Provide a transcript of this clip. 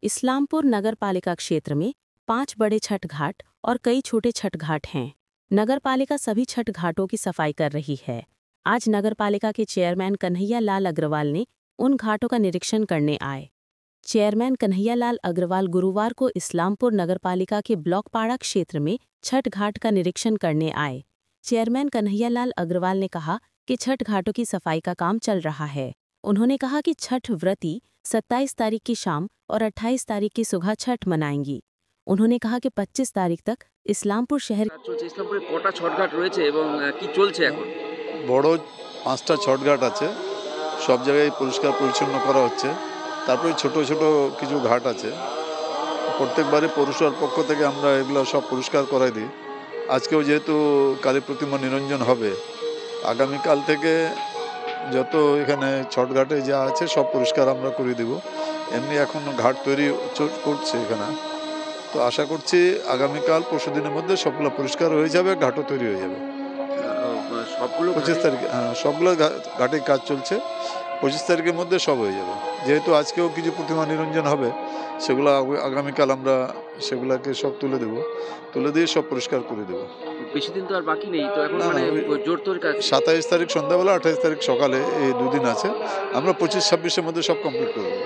इस्लामपुर नगरपालिका क्षेत्र में 5 बड़े छठ घाट और कई छोटे छठ घाट हैं। नगरपालिका सभी छठ घाटों की सफाई कर रही है। आज नगरपालिका के चेयरमैन कन्हैया लाल अग्रवाल ने उन घाटों का निरीक्षण करने आए। चेयरमैन कन्हैया लाल अग्रवाल गुरुवार को इस्लामपुर नगरपालिका के ब्लॉकपाड़ा क्षेत्र में छठ घाट का निरीक्षण करने आए। चेयरमैन कन्हैया लाल अग्रवाल ने कहा कि छठ घाटों की सफाई का काम चल रहा है। उन्होंने कहा कि छठ व्रती 27 तारीख की शाम और 28 तारीख की सुबह छठ मनाएंगी। उन्होंने कहा कि 25 तारीख तक इस्लामपुर शहर ইসলামপুরে কটা ছটঘাট রয়েছে এবং কি চলছে এখন? বড় 5টা ছটঘাট আছে, সব জায়গায় পরিষ্কার পরিচ্ছন্ন করা হচ্ছে। তারপরে ছোট ছোট কিছু ঘাট আছে, প্রত্যেকবারে পৌরসভার পক্ষ থেকে আমরা এগুলো সব পরিষ্কার করাই দিই। আজকেও যেহেতু কালী প্রতিমা নিরঞ্জন হবে, আগামীকাল থেকে যত এখানে ছটঘাটে যা আছে সব পরিষ্কার আমরা করে দেব। এমনি এখন ঘাট তৈরি করছে এখানে, তো আশা করছি আগামীকাল পরশুদিনের মধ্যে সবগুলো পরিষ্কার হয়ে যাবে, ঘাটও তৈরি হয়ে যাবে। সবগুলো 25 তারিখে সবগুলো ঘাটে কাজ চলছে, 25 তারিখের মধ্যে সব হয়ে যাবে। যেহেতু আজকেও কিছু প্রতিমা নিরঞ্জন হবে, সেগুলো আগামীকাল আমরা সেগুলোকে সব তুলে দিয়ে সব পরিষ্কার করে দেবো। বেশি দিন তো আর বাকি নেই, তো এখন না, মানে জোর তোর কাজ। 27 তারিখ সন্ধ্যাবেলা, 28 তারিখ সকালে, এই দুদিন আছে। আমরা 25-26-এর মধ্যে সব কমপ্লিট করে দেবো।